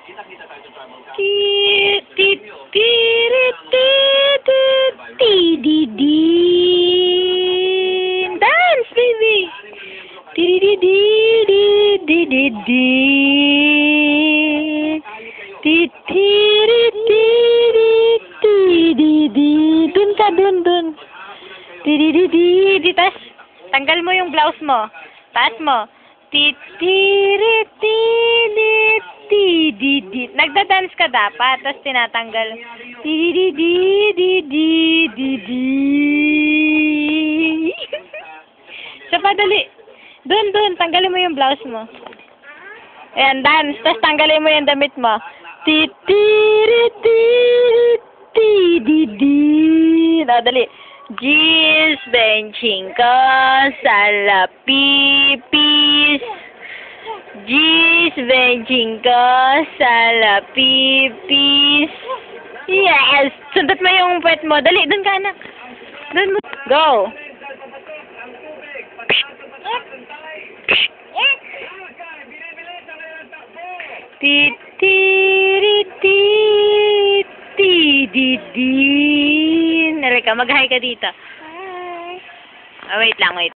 Ti ti ti ri, ti ti ti di di. Dance, baby. Ti di di di di di di. Ti ti ri, ti ri, ti di di. Dun ka, dun. Ti di di di di. Tas, tanggal mo yung blouse mo. Taas mo. Ti ti ri, ti di ti di di. Nagda-dance ka dapat, tapos tinatanggal. Ti di di di di di di. Siya pa, dali. Dun, tanggalin mo yung blouse mo. Ayan, dance. Tapos tanggalin mo yung damit mo. Ti ti ri, ti ti di di. Dali. Gis benching ko sa lapipis. Gis benching ko sa lapipis. Yes! Sundot mo yung puwet mo. Dali, dun ka, anak. Dun mo. Go! Ti ti ri, ti ti di di. Nalika, mag-hi ka dito. Wait lang, wait.